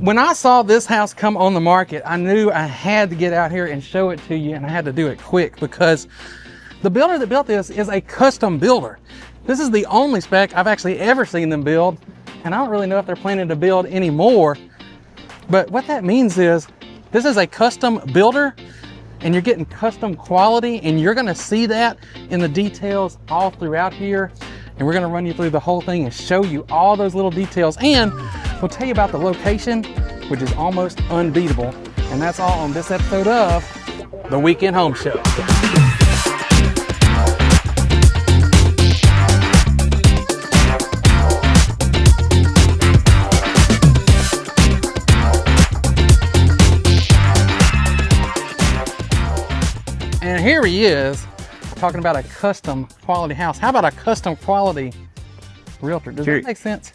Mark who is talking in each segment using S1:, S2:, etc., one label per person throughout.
S1: when I saw this house come on the market, I knew I had to get out here and show it to you, and I had to do it quick because the builder that built this is a custom builder. This is the only spec I've actually ever seen them build, and I don't really know if they're planning to build any more. But what that means is this is a custom builder, and you're getting custom quality, and you're gonna see that in the details all throughout here. And we're gonna run you through the whole thing and show you all those little details. And we'll tell you about the location, which is almost unbeatable. And that's all on this episode of The Weekend Home Show. And here he is, talking about a custom quality house. How about a custom quality realtor? Does that make sense?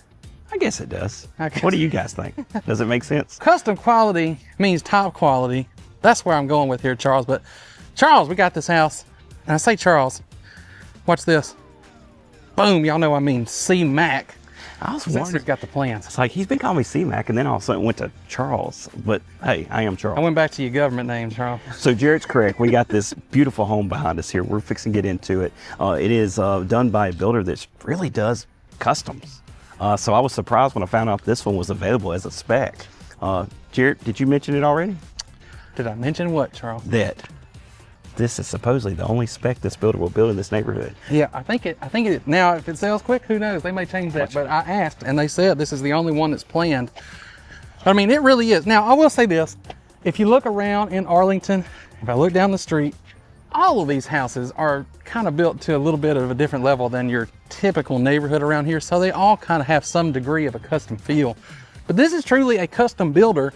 S2: I guess it does. What do you guys think? Does it make sense?
S1: Custom quality means top quality. That's where I'm going with here, Charles. But Charles, we got this house. And I say Charles, watch this. Boom, y'all know I mean C-Mac.
S2: I was wondering.
S1: He's got the plans.
S2: It's like he's been calling me C-Mac, and then all of a sudden went to Charles. But hey, I am Charles.
S1: I went back to your government name, Charles.
S2: So Jared's correct. We got this beautiful home behind us here. We're fixing to get into it. It is done by a builder that really does customs. So I was surprised when I found out this one was available as a spec. Jared, did you mention it already?
S1: Did I mention what, Charles?
S2: That this is supposedly the only spec this builder will build in this neighborhood.
S1: Yeah, I think it, now if it sells quick, who knows? They may change that, but I asked and they said this is the only one that's planned. I mean, it really is. Now, I will say this, if you look around in Arlington, if I look down the street, all of these houses are kind of built to a little bit of a different level than your typical neighborhood around here. So they all kind of have some degree of a custom feel. But this is truly a custom builder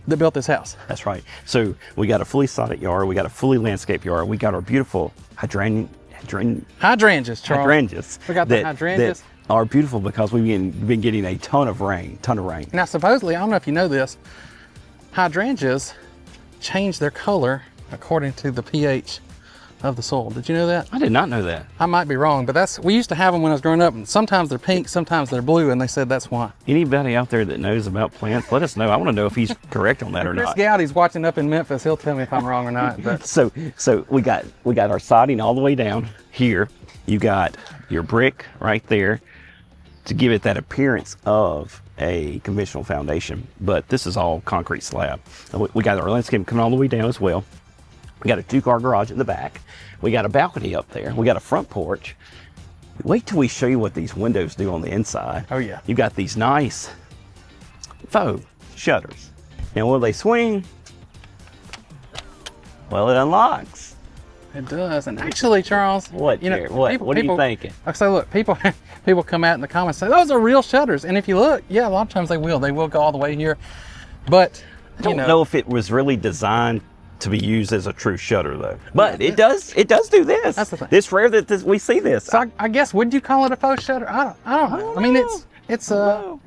S1: that built this house.
S2: That's right. So we got a fully sodded yard, we got a fully landscaped yard, we got our beautiful hydrangeas, Charles. Hydrangeas.
S1: We got the hydrangeas.
S2: That are beautiful because we've been getting a ton of rain.
S1: Now supposedly, I don't know if you know this, hydrangeas change their color according to the pH of the soil. Did you know that?
S2: I did not know that.
S1: I might be wrong, but we used to have them when I was growing up, and sometimes they're pink, sometimes they're blue, and they said that's why.
S2: Anybody out there that knows about plants, let us know. I want to know if he's correct on that or not.
S1: Chris Gowdy's watching up in Memphis. He'll tell me if I'm wrong or not. But
S2: So we got our siding all the way down here. You got your brick right there to give it that appearance of a conventional foundation, but this is all concrete slab. We got our landscape coming all the way down as well. We got a 2-car garage in the back. We got a balcony up there. We got a front porch. Wait till we show you what these windows do on the inside.
S1: Oh yeah.
S2: You got these nice faux shutters. And when they swing, well, it unlocks.
S1: It does. And actually, Charles,
S2: what are you thinking?
S1: I say, look, people come out in the comments and say those are real shutters. And if you look, yeah, a lot of times they will go all the way here. But
S2: I don't know if it was really designed to be used as a true shutter though. But it does do this.
S1: That's the thing.
S2: It's rare that we see this.
S1: So I guess, would you call it a faux shutter? I don't know. I mean, it's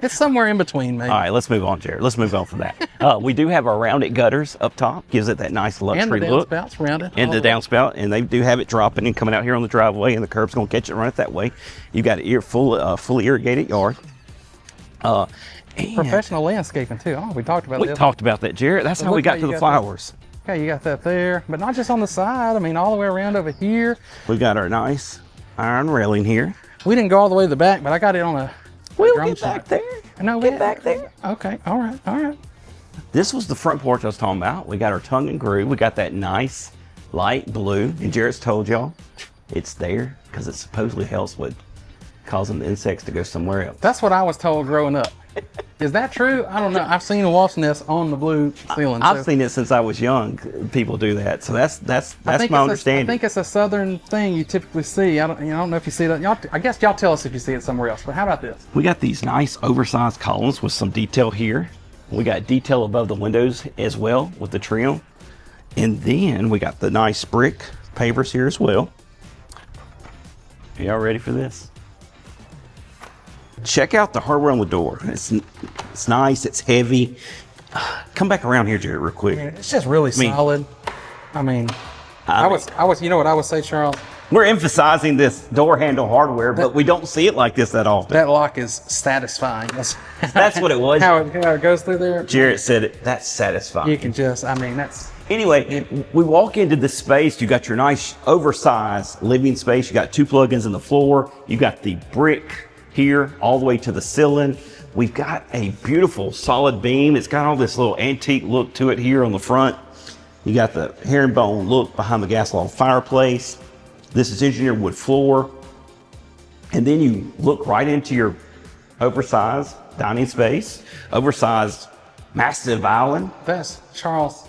S1: somewhere in between, maybe.
S2: All right, let's move on, Jared. Let's move on from that. We do have our rounded gutters up top. Gives it that nice luxury look.
S1: And the downspouts rounded.
S2: And the downspout, and they do have it dropping and coming out here on the driveway, and the curb's gonna catch it and run it that way. You got a fully irrigated yard.
S1: Professional landscaping too. Oh, we talked about that.
S2: We talked about that, Jared. That's how we got to the flowers.
S1: Okay, you got that there, but not just on the side. I mean, all the way around over here.
S2: We got our nice iron railing here.
S1: We didn't go all the way to the back, but I got it on a
S2: We'll
S1: drum
S2: get
S1: shot.
S2: back there.
S1: No,
S2: Get back there.
S1: Okay, all right.
S2: This was the front porch I was talking about. We got our tongue and groove. We got that nice light blue. And Jared's told y'all it's there because it supposedly helps with causing the insects to go somewhere else.
S1: That's what I was told growing up. Is that true? I don't know. I've seen a wasp nest on the blue ceiling.
S2: I've seen it since I was young. People do that, so that's my understanding.
S1: I think it's a southern thing you typically see. I don't know if you see that. I guess y'all tell us if you see it somewhere else. But how about this?
S2: We got these nice oversized columns with some detail here. We got detail above the windows as well with the trim, and then we got the nice brick pavers here as well. Y'all ready for this? Check out the hardware on the door. It's nice, it's heavy. Come back around here, Jared, real quick.
S1: It's just really solid. I mean, I was, you know what I would say, Charles?
S2: We're emphasizing this door handle hardware, but we don't see it like this that often.
S1: That lock is satisfying.
S2: That's what it was.
S1: How it goes through there.
S2: Jarrett said it. That's satisfying.
S1: You can just, I mean, that's...
S2: Anyway, we walk into this space. You got your nice oversized living space. You got 2 plugins in the floor. You got the brick here all the way to the ceiling. We've got a beautiful solid beam. It's got all this little antique look to it here on the front. You got the herringbone look behind the gas log fireplace. This is engineered wood floor. And then you look right into your oversized dining space, oversized massive island.
S1: That's, Charles.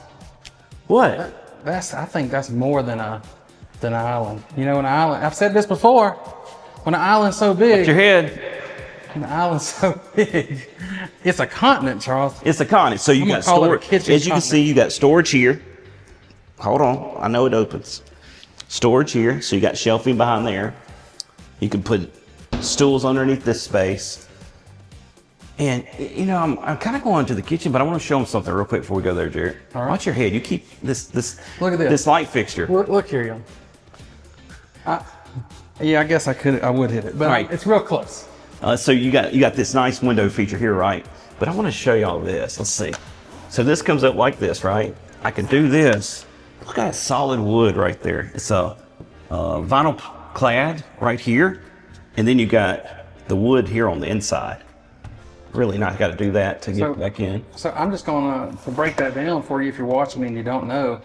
S2: What?
S1: That's, I think that's more than an island. You know, an island, I've said this before, when an island's so big.
S2: Watch your head.
S1: When an island's so big, it's a continent, Charles.
S2: It's a continent. So you got storage. As you can see, you got storage here. Hold on, I know it opens. Storage here, so you got shelving behind there. You can put stools underneath this space. And you know, I'm kind of going to the kitchen, but I want to show them something real quick before we go there, Jarrett.
S1: All right.
S2: Watch your head. You keep this.
S1: Look at this.
S2: This light fixture.
S1: Look here, young. Yeah, I guess I would hit it, but
S2: right.
S1: It's real close.
S2: So you got this nice window feature here, right? But I want to show y'all this. Let's see. So this comes up like this, right? I can do this. Look at that solid wood right there. It's a vinyl clad right here. And then you got the wood here on the inside. Really not got to do that to get back in.
S1: So I'm just going to break that down for you if you're watching and you don't know.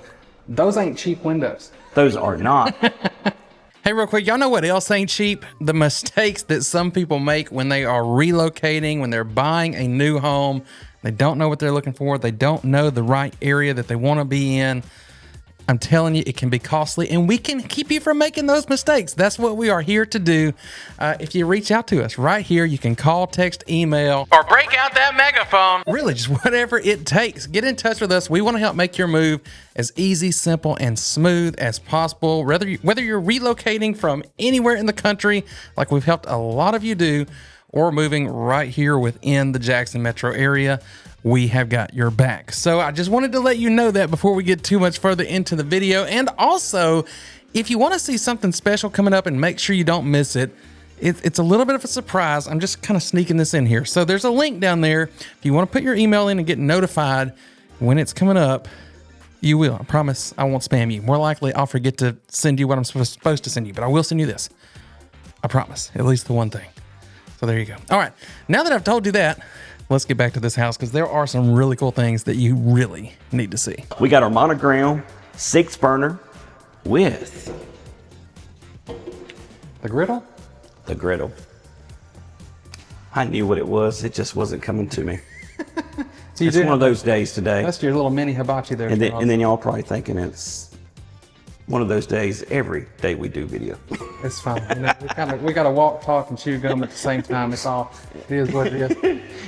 S1: Those ain't cheap windows.
S2: Those are not.
S1: Hey, real quick, y'all know what else ain't cheap? The mistakes that some people make when they are relocating, when they're buying a new home. They don't know what they're looking for. They don't know the right area that they want to be in. I'm telling you, it can be costly, and we can keep you from making those mistakes. That's what we are here to do. If you reach out to us right here, you can call, text, email, or break out that megaphone. Really, just whatever it takes. Get in touch with us. We want to help make your move as easy, simple, and smooth as possible. Whether you're relocating from anywhere in the country, like we've helped a lot of you do, or moving right here within the Jackson metro area, we have got your back. So I just wanted to let you know that before we get too much further into the video. And also, if you want to see something special coming up and make sure you don't miss it, it's a little bit of a surprise. I'm just kind of sneaking this in here. So there's a link down there. If you want to put your email in and get notified when it's coming up, you will. I promise I won't spam you. More likely, I'll forget to send you what I'm supposed to send you, but I will send you this. I promise, at least the one thing. So there you go. All right, now that I've told you that, let's get back to this house because there are some really cool things that you really need to see.
S2: We got our monogram 6 burner with
S1: the griddle?
S2: The griddle. I knew what it was. It just wasn't coming to me.
S1: So
S2: it's one of those days today.
S1: That's your little mini hibachi there.
S2: And then y'all probably thinking it's one of those days every day we do video.
S1: It's fine. You know, we got to walk, talk, and chew gum at the same time. It is what it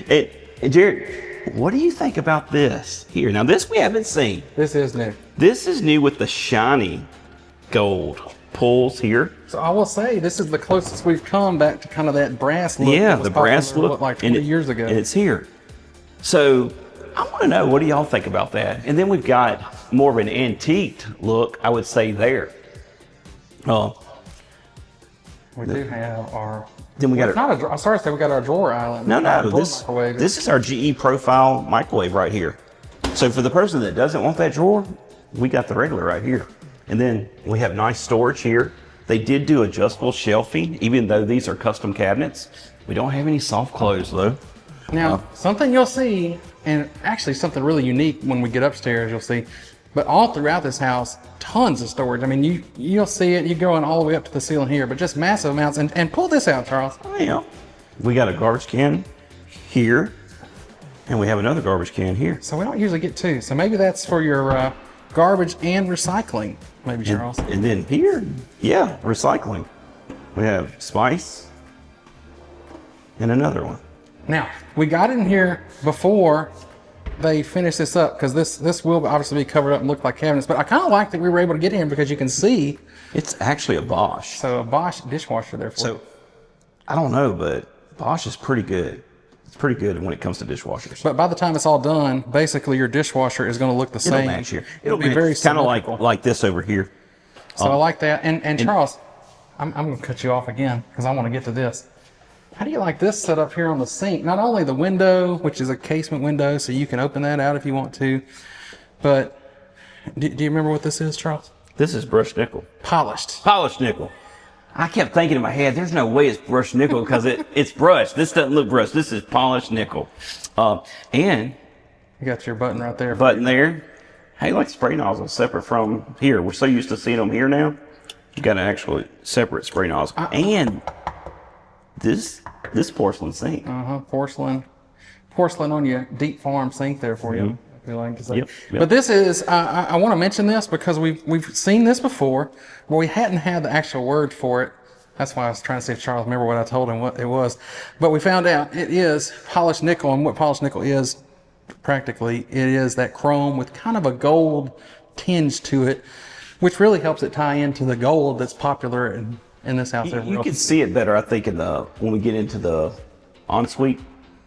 S1: is.
S2: Jarrett, what do you think about this here? Now this we haven't seen.
S1: This is new.
S2: This is new with the shiny gold pulls here.
S1: So I will say this is the closest we've come back to kind of that brass look.
S2: Yeah, the brass look.
S1: Like 20 years ago.
S2: And it's here. So I want to know, what do y'all think about that? And then we've got more of an antique look, I would say there.
S1: We do have our.
S2: Then we got
S1: I'm sorry to say we got our drawer island.
S2: No, this is our GE profile microwave right here. So for the person that doesn't want that drawer, we got the regular right here. And then we have nice storage here. They did do adjustable shelving, even though these are custom cabinets. We don't have any soft close though.
S1: Now, something you'll see, and actually something really unique when we get upstairs, you'll see, but all throughout this house, tons of storage. I mean, you'll see it, you're going all the way up to the ceiling here, but just massive amounts. And pull this out, Charles.
S2: Oh, yeah. We got a garbage can here, and we have another garbage can here.
S1: So we don't usually get two. So maybe that's for your garbage and recycling, maybe, Charles.
S2: And then here, yeah, recycling. We have spice and another one.
S1: Now, we got in here before they finish this up, because this will obviously be covered up and look like cabinets, but I kind of like that we were able to get in because you can see.
S2: It's actually a Bosch.
S1: So a Bosch dishwasher there for you.
S2: I don't know, but Bosch is pretty good. It's pretty good when it comes to dishwashers.
S1: But by the time it's all done, basically your dishwasher is going to look the same.
S2: It'll match here.
S1: It'll be very
S2: kind of like this over here.
S1: So I like that. And Charles, I'm going to cut you off again because I want to get to this. How do you like this set up here on the sink? Not only the window, which is a casement window, so you can open that out if you want to, but do you remember what this is, Charles?
S2: This is brushed nickel.
S1: Polished.
S2: Polished nickel. I kept thinking in my head, there's no way it's brushed nickel because it's brushed. This doesn't look brushed. This is polished nickel. And
S1: you got your button right there.
S2: Button there. Hey, like spray nozzle separate from here. We're so used to seeing them here now. You got an actual separate spray nozzle. And this porcelain sink.
S1: Porcelain on your deep farm sink there for you. I feel like to say.
S2: Yep.
S1: But this is I want to mention this because we've seen this before, but we hadn't had the actual word for it. That's why I was trying to see if Charles remember what I told him what it was. But we found out it is polished nickel, and what polished nickel is practically it is that chrome with kind of a gold tinge to it, which really helps it tie into the gold that's popular in this house.
S2: You can see it better, I think, when we get into the ensuite.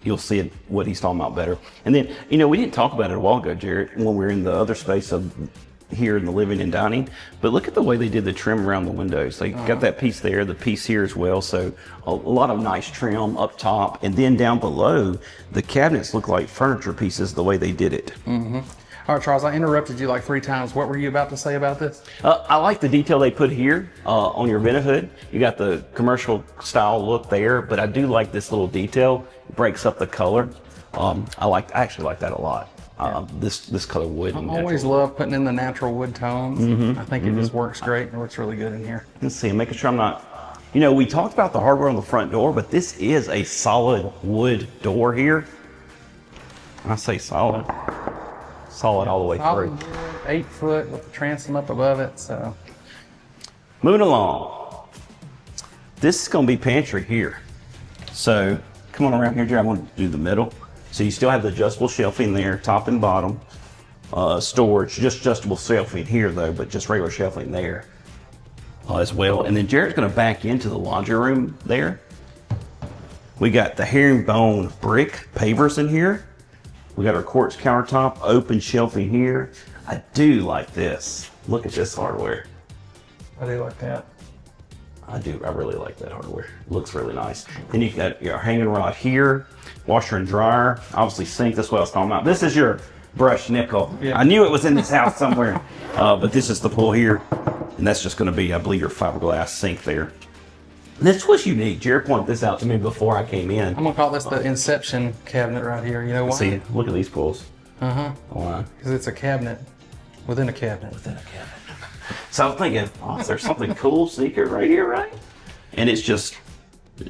S2: You'll see it, what he's talking about better. And then, we didn't talk about it a while ago, Jared, when we were in the other space of here in the living and dining. But look at the way they did the trim around the windows. They got that piece there, the piece here as well. So a lot of nice trim up top. And then down below, the cabinets look like furniture pieces the way they did it.
S1: All right, Charles, I interrupted you like 3 times. What were you about to say about this?
S2: I like the detail they put here on your vent hood. You got the commercial style look there, but I do like this little detail. It breaks up the color. I actually like that a lot. This color wood.
S1: I always love putting in the natural wood tones. I think it just works great and works really good in here.
S2: Let's see, I'm making sure I'm not, we talked about the hardware on the front door, but this is a solid wood door here. I say solid. Solid all the way through.
S1: 8 foot with the transom up above it. So
S2: moving along, this is going to be pantry here. So come on around here, Jerry. I want to do the middle. So you still have the adjustable shelving there, top and bottom. Storage, just adjustable shelving here though, but just regular shelving there as well. And then Jared's going to back into the laundry room there. We got the herringbone brick pavers in here. We got our quartz countertop, open shelving here. I do like this. Look at this hardware.
S1: I do like that.
S2: I really like that hardware. Looks really nice. Then you got your hanging rod here, washer and dryer, obviously sink. That's what I was talking about. This is your brushed nickel. Yeah. I knew it was in this house somewhere, but this is the pull here. And that's just gonna be, I believe, your fiberglass sink there. This was unique. Jared pointed this out to me before I came in.
S1: I'm gonna call this the Inception cabinet right here. You know why?
S2: See, look at these pulls.
S1: Why? Because it's a cabinet within a cabinet.
S2: Within a cabinet. So I'm thinking, is there something cool secret right here, right? And it's just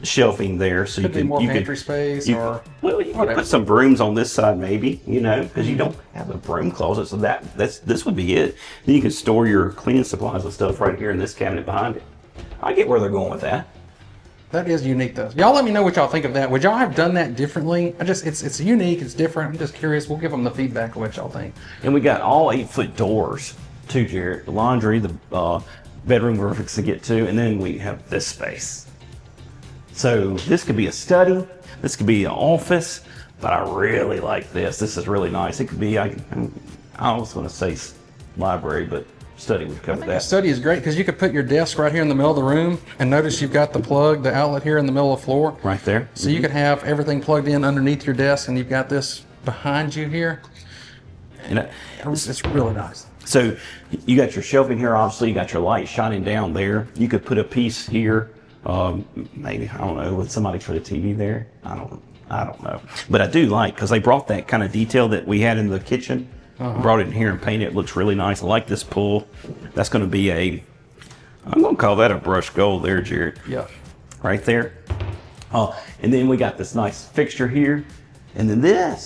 S2: shelving there, so
S1: Could
S2: you can
S1: more pantry space or
S2: well, you can put some brooms on this side maybe, because you don't have a broom closet, so this would be it. Then you can store your cleaning supplies and stuff right here in this cabinet behind it. I get where they're going with that.
S1: That is unique though. Y'all let me know what y'all think of that. Would y'all have done that differently? It's unique, it's different. I'm just curious. We'll give them the feedback of what y'all think.
S2: And we got all 8-foot doors too, Jared. The laundry, the bedroom we're fixing to get to, and then we have this space. So this could be a study, this could be an office, but I really like this. This is really nice. It could be, I was going to say library, but study would cover that.
S1: Study is great because you could put your desk right here in the middle of the room, and notice you've got the plug, the outlet here in the middle of the floor.
S2: Right there.
S1: So you could have everything plugged in underneath your desk, and you've got this behind you here.
S2: And
S1: it's really nice.
S2: So you got your shelving here, obviously. You got your light shining down there. You could put a piece here, maybe, I don't know, would somebody put a TV there? I don't know. But I do like, because they brought that kind of detail that we had in the kitchen, brought it in here and painted it. It looks really nice. I like this pull. That's going to be I'm going to call that a brushed gold there, Jared.
S1: Yeah.
S2: Right there. And then we got this nice fixture here. And then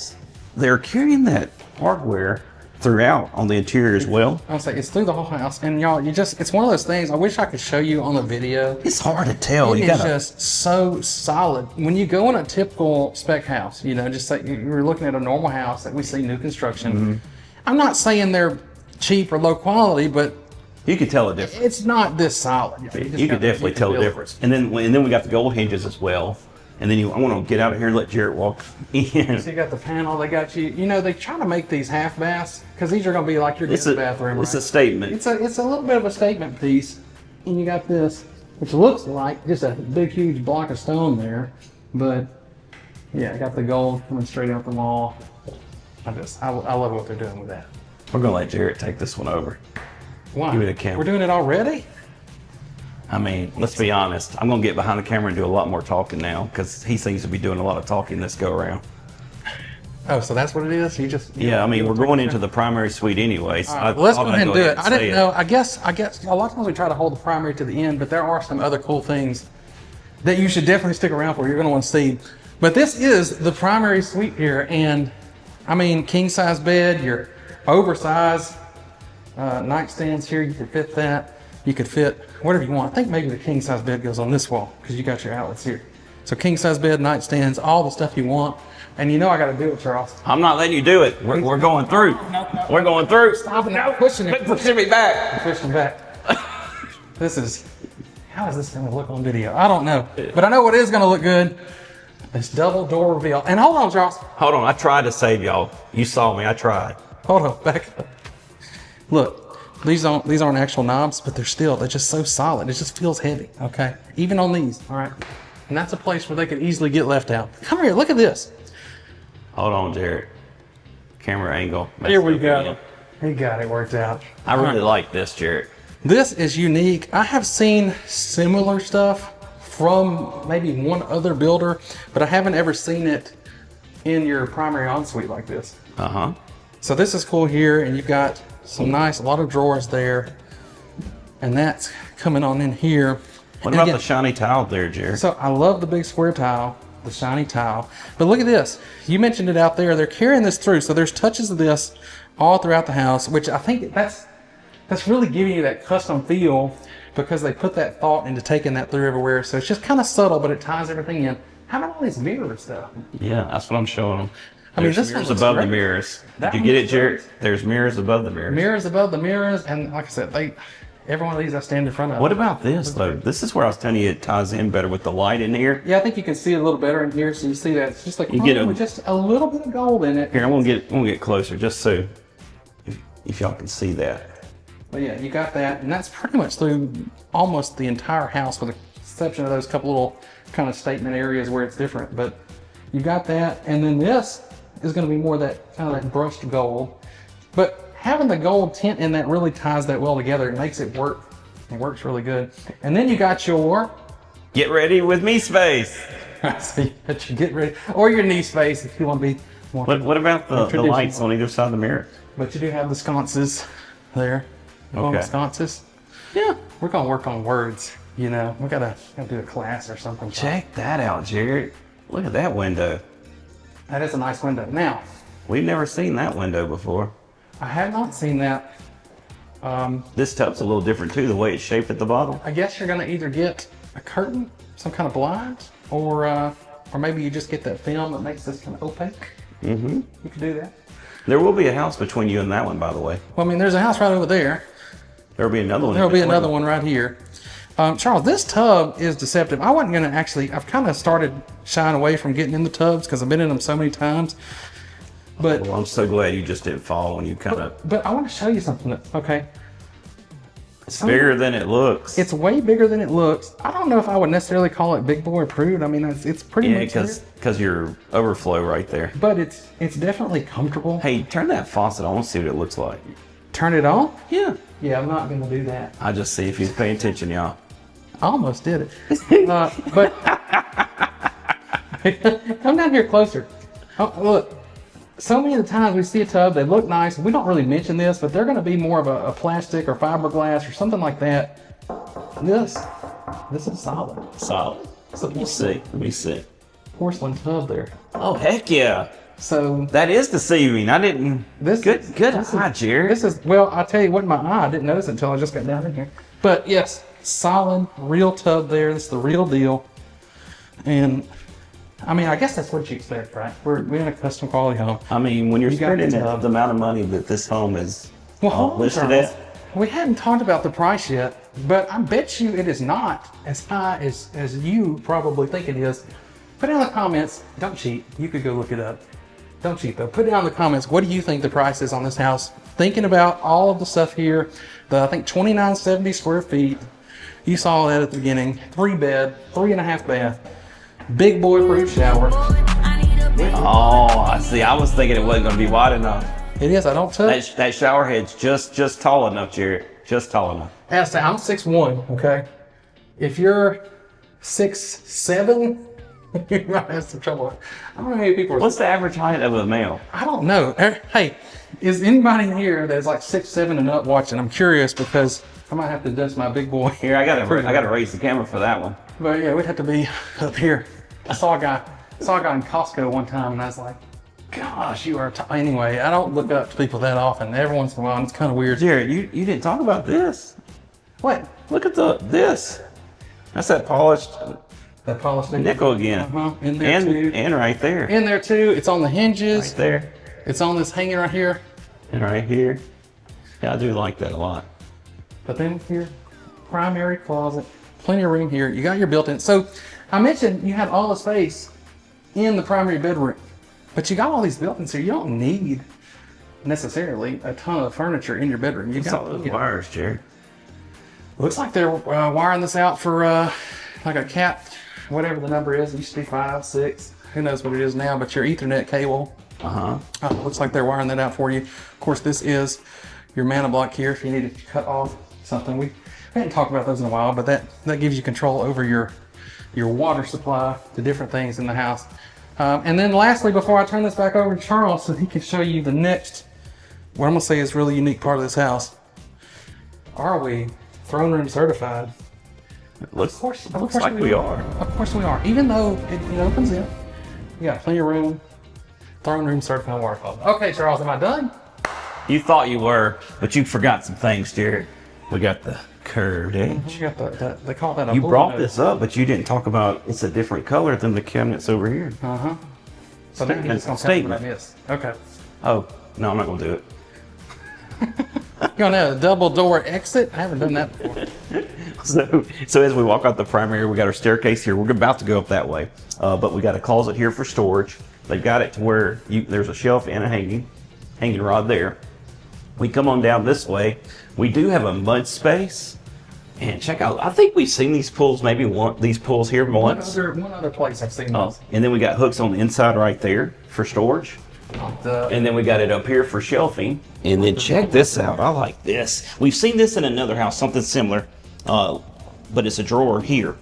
S2: they're carrying that hardware throughout on the interior as well.
S1: I'll say it's through the whole house, and y'all, it's one of those things. I wish I could show you on the video.
S2: It's hard to tell.
S1: It is just so solid. When you go in a typical spec house, just like you're looking at a normal house that we see new construction. I'm not saying they're cheap or low quality, but
S2: you could tell a difference.
S1: It's not this solid.
S2: You could definitely tell the difference. And then we got the gold hinges as well. And then I want to get out of here and let Jared walk in.
S1: So you got the panel. They got you. They try to make these half baths because these are going to be like your guest bathroom.
S2: It's a statement.
S1: It's a little bit of a statement piece. And you got this. which looks like just a big, huge block of stone there. But yeah, I got the gold coming straight out the wall. I love what they're doing with that.
S2: We're gonna let Jarrett take this one over.
S1: Why?
S2: Give me the camera.
S1: We're doing it already?
S2: I mean, let's be honest. I'm gonna get behind the camera and do a lot more talking now because he seems to be doing a lot of talking this go around.
S1: Oh, so that's what it is?
S2: Yeah, I mean, we're going into the primary suite anyway. So
S1: right, well, let's go ahead and do it. I didn't know.
S2: it.
S1: I guess a lot of times we try to hold the primary to the end, but there are some other cool things that you should definitely stick around for. You're going to want to see. But this is the primary suite here, and I mean, king size bed, your oversized nightstands here. You could fit that. You could fit whatever you want. I think maybe the king size bed goes on this wall because you got your outlets here. So king size bed, nightstands, all the stuff you want. And you know I got to do it, Charles.
S2: I'm not letting you do it. We're going through.
S1: No.
S2: We're going through.
S1: Stop it now. Pushing it.
S2: Pushing me back.
S1: I'm pushing back. How is this going to look on video? I don't know. But I know what is going to look good. This double door reveal. And hold on, Charles.
S2: Hold on. I tried to save y'all. You saw me. I tried.
S1: Hold on. Back up. Look, these aren't actual knobs, but they're just so solid. It just feels heavy, okay? Even on these, all right? And that's a place where they could easily get left out. Come here. Look at this.
S2: Hold on, Jarrett. Camera angle.
S1: Here we go. He got it worked out.
S2: I really like this, Jarrett.
S1: This is unique. I have seen similar stuff from maybe one other builder, but I haven't ever seen it in your primary ensuite like this.
S2: Uh-huh.
S1: So this is cool here, and you've got a lot of drawers there, and that's coming on in here.
S2: What about the shiny tile there, Jarrett?
S1: So I love the big square tile, the shiny tile, but look at this. You mentioned it out there. They're carrying this through, so there's touches of this all throughout the house, which I think that's really giving you that custom feel because they put that thought into taking that through everywhere. So it's just kind of subtle, but it ties everything in. How about all these mirrors, though?
S2: Yeah, that's what I'm showing them.
S1: I mean,
S2: there's mirrors above the mirrors. Did you get it, Jarrett? There's mirrors above the mirrors.
S1: Mirrors above the mirrors, and like I said, every one of these I stand in front of.
S2: What about this, though? This is where I was telling you it ties in better with the light in here.
S1: Yeah, I think you can see it a little better in here. So you see that it's just like with just a little bit of gold in it.
S2: Here, I'm gonna get closer just so if y'all can see that.
S1: But yeah, you got that, and that's pretty much through almost the entire house, with the exception of those couple little kind of statement areas where it's different. But you got that, and then this is going to be more that kind of that brushed gold. But having the gold tint in that really ties that well together. It makes it work. It works really good. And then you got your
S2: get ready with me space.
S1: So you got your get ready, or your knee space if you want to be more.
S2: What about the lights on either side of the mirror?
S1: But you do have the sconces there.
S2: Okay.
S1: Sconces. Yeah, we're gonna work on words. You know, we gotta do a class or something.
S2: Check that out, Jarrett. Look at that window.
S1: That is a nice window. Now,
S2: we've never seen that window before.
S1: I have not seen that.
S2: This tub's a little different too, the way it's shaped at the bottom.
S1: I guess you're gonna either get a curtain, some kind of blind, or maybe you just get that film that makes this kind of opaque.
S2: Mm-hmm.
S1: You could do that.
S2: There will be a house between you and that one, by the way.
S1: Well, I mean, there's a house right over there.
S2: There'll be another one.
S1: There'll be another one right here. Charles, this tub is deceptive. I wasn't gonna I've kind of started shying away from getting in the tubs because I've been in them so many times. But
S2: well, I'm so glad you just didn't fall when you kind of.
S1: But I want to show you something. Okay.
S2: It's bigger than it looks.
S1: It's way bigger than it looks. I don't know if I would necessarily call it big boy approved. I mean, it's pretty much
S2: because your overflow right there.
S1: But it's definitely comfortable.
S2: Hey, turn that faucet on. I want to see what it looks like.
S1: Turn it on?
S2: Yeah.
S1: Yeah, I'm not going to do that.
S2: I'll just see if he's paying attention, y'all.
S1: I almost did it. But come down here closer. Oh, look. So many of the times we see a tub, they look nice. We don't really mention this, but they're going to be more of a plastic or fiberglass or something like that. This is solid.
S2: Solid. So let me see.
S1: Porcelain tub there.
S2: Oh, heck yeah.
S1: So
S2: that is deceiving. I didn't. Good eye, Jared.
S1: Well, I'll tell you what, my eye, I didn't notice it until I just got down in here. But yes, solid, real tub there. This is the real deal. And I mean, I guess that's what you expect, right? We're in a custom quality home.
S2: I mean, when you're spending the amount of money that this home is listed at.
S1: We hadn't talked about the price yet, but I bet you it is not as high as you probably think it is. Put down in the comments. Don't cheat. You could go look it up. Don't cheat though. Put down in the comments, what do you think the price is on this house? Thinking about all of the stuff here, I think 2970 square feet. You saw that at the beginning. 3-bed, 3.5 bath, big boy proof shower.
S2: Oh, I see. I was thinking it wasn't going to be wide enough.
S1: It is. I don't touch.
S2: That shower head's just tall enough, Jared. Just tall enough.
S1: I'm 6'1", okay? If you're 6'7", you might have some trouble. I don't know how many people are.
S2: What's the average height of a male?
S1: I don't know. Hey, is anybody here that's like 6'7" and up watching? I'm curious because I might have to adjust my big boy.
S2: Here, I gotta raise the camera for that one.
S1: But yeah, we'd have to be up here. I saw a guy in Costco one time, and I was like, "Gosh, you are." Anyway, I don't look up to people that often. Every once in a while, and it's kind of weird.
S2: Jared, you didn't talk about this.
S1: What?
S2: Look at this. That's that polished nickel again.
S1: In there too.
S2: And right there.
S1: In there too. It's on the hinges.
S2: Right there.
S1: It's on this hanging right here.
S2: And right here. Yeah, I do like that a lot.
S1: But then here, primary closet, plenty of room here. You got your built-in. So I mentioned you had all the space in the primary bedroom, but you got all these built-ins here. You don't need necessarily a ton of furniture in your bedroom. You
S2: got all those wires, Jared.
S1: Looks like they're wiring this out for like a cat, whatever the number is. It used to be 5, 6. Who knows what it is now? But your Ethernet cable. Looks like they're wiring that out for you. Of course, this is your mana block here if you need to cut off something. We hadn't talked about those in a while, but that gives you control over your water supply, the different things in the house. And then lastly, before I turn this back over to Charles so he can show you the next, what I'm gonna say is really unique part of this house. Are we throne room certified?
S2: Looks like we are.
S1: Of course we are. Even though it opens in, you got plenty of room. Throne room certified water closet. Okay, Charles, am I done?
S2: You thought you were, but you forgot some things, Jared. We got the curved edge.
S1: You got they call that a
S2: You brought this up, but you didn't talk about it's a different color than the cabinets over here.
S1: So now you're just gonna
S2: statement.
S1: This. Okay.
S2: Oh, no, I'm not gonna do it.
S1: You're gonna have a double door exit? I haven't done that before.
S2: So as we walk out the primary, we got our staircase here. We're about to go up that way, but we got a closet here for storage. They've got it to where there's a shelf and a hanging rod there. We come on down this way. We do have a mud space, and check out. I think we've seen these pools, maybe these pools here once.
S1: One other place I've seen those.
S2: And then we got hooks on the inside right there for storage. And then we got it up here for shelving. And then check this out. I like this. We've seen this in another house, something similar, but it's a drawer here.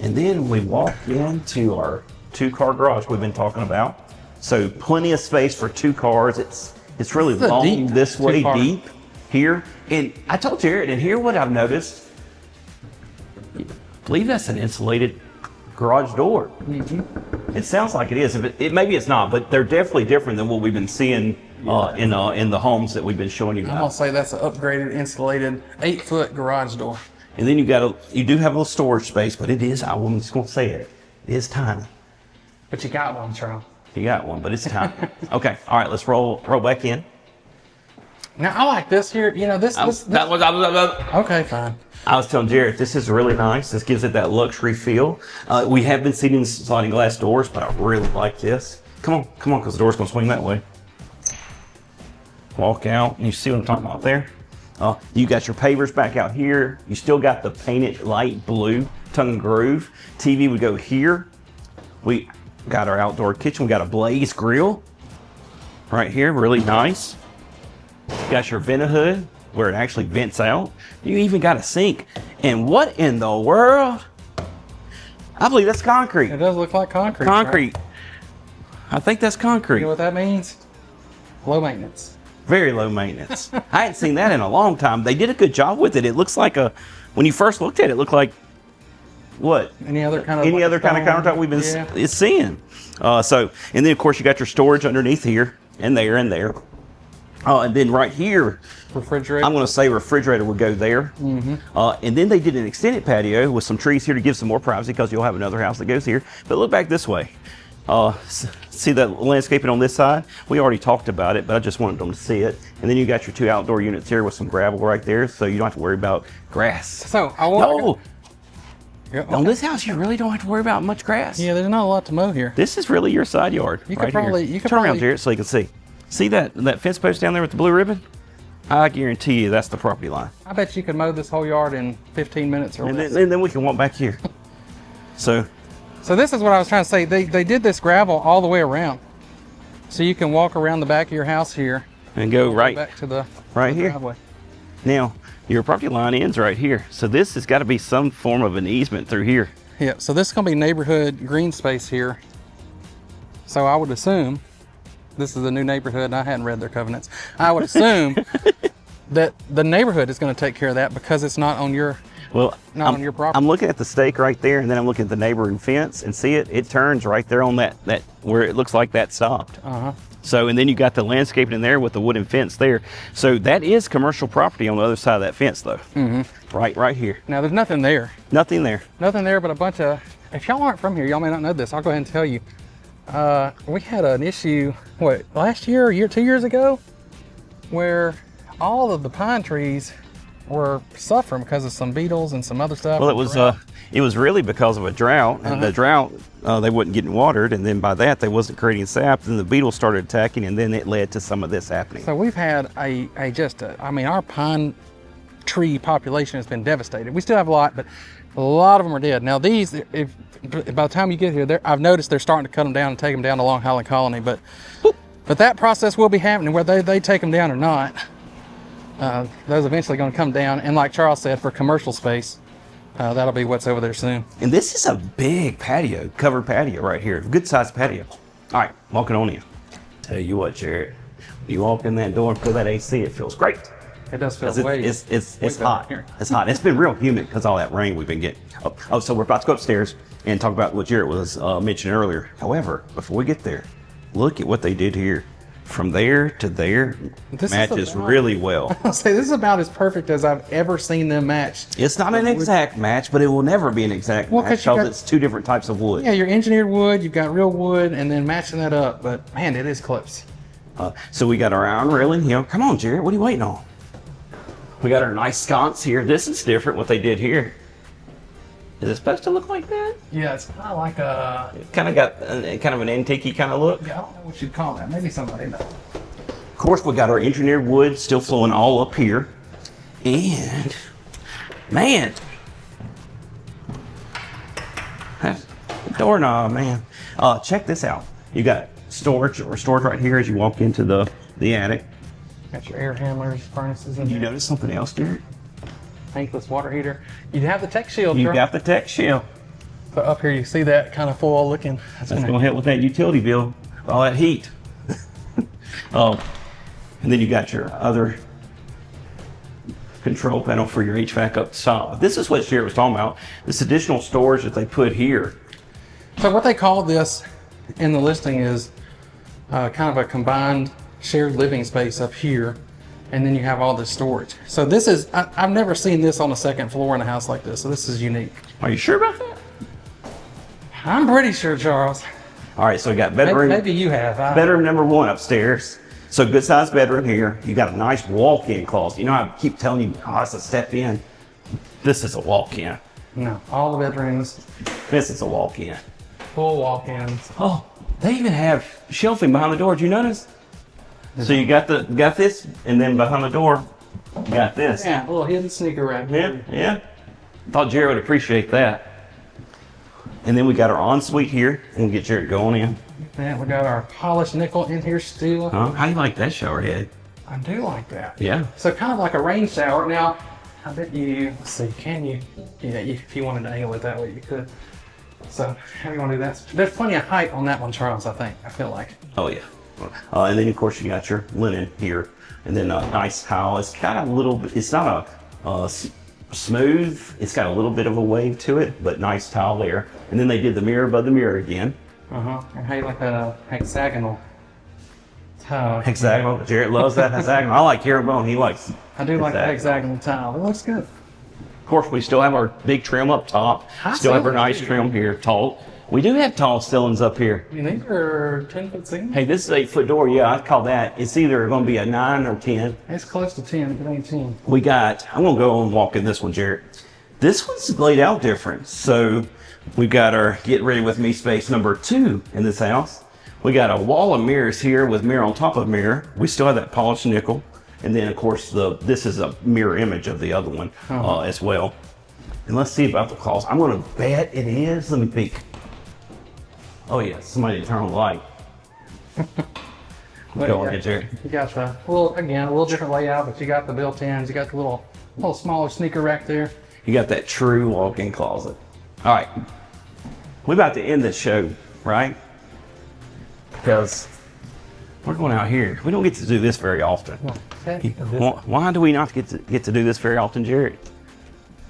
S2: And then we walk into our 2-car garage we've been talking about. So plenty of space for 2 cars. It's really long this way, deep here. And I told Jared, and here what I've noticed, I believe that's an insulated garage door. It sounds like it is. Maybe it's not, but they're definitely different than what we've been seeing in the homes that we've been showing you.
S1: I'm gonna say that's an upgraded, insulated 8-foot garage door.
S2: And then you do have a little storage space, but it is. I'm just gonna say it is tiny.
S1: But you got one, Charles.
S2: You got one, but it's tiny. Okay, all right. Let's roll back in.
S1: Now I like this here. You know this. Okay, fine.
S2: I was telling Jared, this is really nice. This gives it that luxury feel. We have been seeing sliding glass doors, but I really like this. Come on, because the door's gonna swing that way. Walk out, and you see what I'm talking about there? You got your pavers back out here. You still got the painted light blue tongue and groove. TV would go here. We got our outdoor kitchen. We got a blaze grill right here, really nice. You got your vent hood where it actually vents out. You even got a sink. And what in the world? I believe that's concrete.
S1: It does look like concrete.
S2: Concrete. Right? I think that's concrete.
S1: You know what that means? Low maintenance.
S2: Very low maintenance. I hadn't seen that in a long time. They did a good job with it. It looks like when you first looked at it, it looked like what?
S1: Any other kind of
S2: countertop we've been seeing. And then of course you got your storage underneath here and there and there. And then right here,
S1: refrigerator.
S2: I'm going to say refrigerator would go there. And then they did an extended patio with some trees here to give some more privacy because you'll have another house that goes here. But look back this way. See that landscaping on this side? We already talked about it, but I just wanted them to see it. And then you got your 2 outdoor units here with some gravel right there, so you don't have to worry about grass.
S1: So I want
S2: on this house, you really don't have to worry about much grass.
S1: Yeah, there's not a lot to mow here.
S2: This is really your side yard. You could
S1: probably
S2: turn around here so you can see. See that fence post down there with the blue ribbon? I guarantee you that's the property line.
S1: I bet you could mow this whole yard in 15 minutes or
S2: And
S1: less.
S2: then we can walk back here. So
S1: this is what I was trying to say. They did this gravel all the way around. So you can walk around the back of your house here.
S2: and go right
S1: back to the
S2: here.
S1: driveway.
S2: Now, your property line ends right here. So this has got to be some form of an easement through here.
S1: Yeah, so this is going to be neighborhood green space here. So I would assume, this is a new neighborhood and I hadn't read their covenants. I would assume that the neighborhood is going to take care of that because it's not on your on your property.
S2: I'm looking at the stake right there, and then I'm looking at the neighboring fence, and see it turns right there on that where it looks like that stopped. So, and then you got the landscaping in there with the wooden fence there. So that is commercial property on the other side of that fence, though. Right here.
S1: Now there's nothing there.
S2: Nothing there.
S1: Nothing there but a bunch of, if y'all aren't from here, y'all may not know this. I'll go ahead and tell you. We had an issue, last year, 2 years ago, where all of the pine trees were suffering because of some beetles and some other stuff.
S2: Well, it was really because of a drought, and the drought, they wasn't getting watered, and then by that they wasn't creating sap, and the beetles started attacking, and then it led to some of this happening.
S1: So we've had our pine tree population has been devastated. We still have a lot, but a lot of them are dead. Now these, by the time you get here, I've noticed they're starting to cut them down and take them down along Highland Colony, but that process will be happening, whether they take them down or not. Those eventually going to come down, and like Charles said, for commercial space, that'll be what's over there soon.
S2: And this is a big patio, covered patio right here, good sized patio. All right, walking on in. Tell you what, Jared, you walk in that door and feel that AC, it feels great.
S1: It does feel
S2: it's hot. It's hot. It's been real humid because all that rain we've been getting. So we're about to go upstairs and talk about what Jared was mentioning earlier. However, before we get there, look at what they did here. From there to there, matches really well.
S1: I'll say this is about as perfect as I've ever seen them match.
S2: It's not an exact match, but it will never be an exact match because it's two different types of wood.
S1: Yeah, your engineered wood, you've got real wood, and then matching that up. But man, it is close.
S2: So we got our iron railing here. Come on, Jared, what are you waiting on? We got our nice sconce here. This is different, what they did here. Is it supposed to look like that?
S1: Yeah, it's kind of like a...
S2: It kind of got kind of an antique-y kind of look.
S1: Yeah, I don't know what you'd call that. Maybe somebody knows.
S2: Of course, we got our engineered wood still flowing all up here. And, man, that's the doorknob, man. Check this out. You got storage right here as you walk into the attic.
S1: Got your air handlers, furnaces in there.
S2: You notice something else, Jared?
S1: Tankless water heater. You have the tech shield.
S2: You got the tech shield.
S1: But up here you see that kind of foil looking.
S2: That's going to help with that utility bill, all that heat. And then you got your other control panel for your HVAC up top. This is what Jared was talking about. This additional storage that they put here.
S1: So what they call this in the listing is kind of a combined shared living space up here. And then you have all this storage. So this is, I've never seen this on a second floor in a house like this. So this is unique.
S2: Are you sure about that?
S1: I'm pretty sure, Charles.
S2: All right, so we got bedroom.
S1: Maybe you have.
S2: Bedroom number one upstairs. So good sized bedroom here. You got a nice walk-in closet. You know, I keep telling you, it's a step in. This is a walk-in.
S1: No, all the bedrooms.
S2: This is a walk-in.
S1: Full walk-ins.
S2: Oh, they even have shelving behind the door. Did you notice? So you got this, and then behind the door, you got this.
S1: Yeah, a little hidden sneaker rack.
S2: Yeah. Thought Jared would appreciate that. And then we got our ensuite here. We'll get Jared going in.
S1: And we got our polished nickel in here still.
S2: How do you like that shower head?
S1: I do like that.
S2: Yeah.
S1: So kind of like a rain shower. Now, I bet you, let's see, can you? Yeah, if you wanted to angle it that way, you could. So how do you want to do that? There's plenty of height on that one, Charles, I think. I feel like.
S2: Oh, yeah. And then, of course, you got your linen here. And then a nice towel. It's got a little bit, it's not a smooth. It's got a little bit of a wave to it, but nice towel there. And then they did the mirror above the mirror again.
S1: And how you like a hexagonal tile?
S2: Hexagonal. Jared loves that hexagonal. I like herringbone. He likes
S1: I do like the hexagonal tile. It looks good.
S2: Of course, we still have our big trim up top. Still have our nice trim here. Tall. We do have tall ceilings up here.
S1: I mean, these are 10-foot ceilings?
S2: Hey, this is 8-foot door. Yeah, I'd call that. It's either going to be a 9 or 10.
S1: It's close to 10, but it ain't 10.
S2: We got, I'm going to go and walk in this one, Jared. This one's laid out different. So we've got our get ready with me space number 2 in this house. We got a wall of mirrors here with mirror on top of mirror. We still have that polished nickel. And then of course this is a mirror image of the other one as well. And let's see about the claws. I'm gonna bet it is. Let me peek. Oh yeah, somebody didn't turn on the light. Go ahead, Jerry.
S1: You got the a little different layout, but you got the built-ins. You got the little smaller sneaker rack there.
S2: You got that true walk-in closet. All right, we're about to end this show, right? Because we're going out here. We don't get to do this very often. Why do we not get to do this very often, Jared?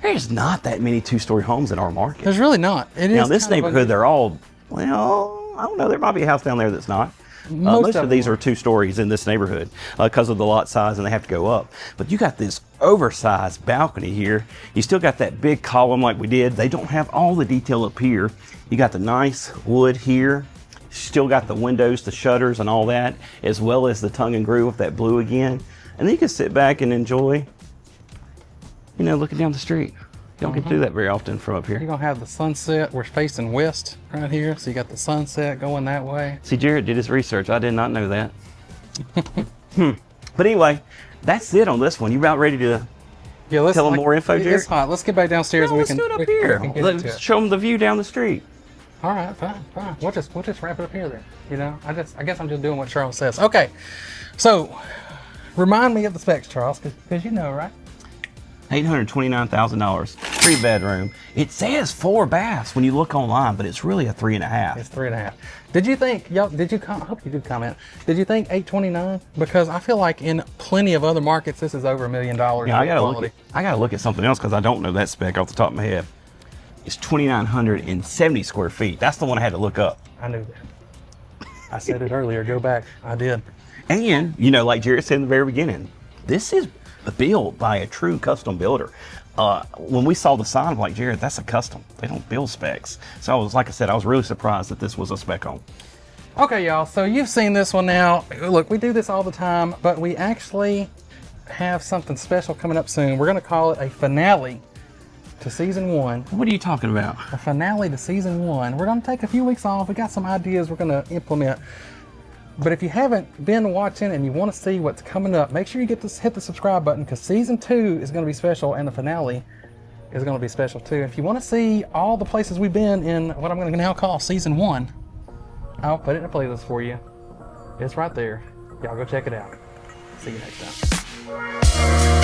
S2: There's not that many two-story homes in our market.
S1: There's really not.
S2: Now, this neighborhood, they're all, well, I don't know. There might be a house down there that's not. Most of these are 2 stories in this neighborhood because of the lot size, and they have to go up. But you got this oversized balcony here. You still got that big column like we did. They don't have all the detail up here. You got the nice wood here. Still got the windows, the shutters, and all that, as well as the tongue and groove of that blue again. And then you can sit back and enjoy, you know, looking down the street. You don't get to do that very often from up here.
S1: You're gonna have the sunset. We're facing west right here, so you got the sunset going that way.
S2: See, Jared did his research. I did not know that. But anyway, that's it on this one. You about ready to tell them more info, Jared?
S1: It's hot. Let's get back downstairs and we can
S2: do it up here. Let's show them the view down the street.
S1: All right, fine. We'll just wrap it up here then. You know, I guess I'm just doing what Charles says. Okay, so remind me of the specs, Charles, because you know, right?
S2: $829,000, 3-bedroom. It says 4 baths when you look online, but it's really a 3.5.
S1: It's 3.5. Did you think, I hope you did comment, did you think 829? Because I feel like in plenty of other markets, this is over $1 million.
S2: Yeah, I gotta look at something else because I don't know that spec off the top of my head. It's 2,970 square feet. That's the one I had to look up.
S1: I knew that. I said it earlier, go back, I did.
S2: And, you know, like Jared said in the very beginning, this is built by a true custom builder. When we saw the sign, I'm like, Jared, that's a custom. They don't build specs. So like I said, I was really surprised that this was a spec home.
S1: Okay, y'all, so you've seen this one now. Look, we do this all the time, but we actually have something special coming up soon. We're gonna call it a finale to season 1.
S2: What are you talking about?
S1: A finale to season 1. We're gonna take a few weeks off. We got some ideas we're gonna implement. But if you haven't been watching and you want to see what's coming up, make sure you hit the subscribe button, because season 2 is going to be special and the finale is going to be special too. If you want to see all the places we've been in what I'm going to now call season 1, I'll put it in a playlist for you. It's right there. Y'all go check it out. See you next time.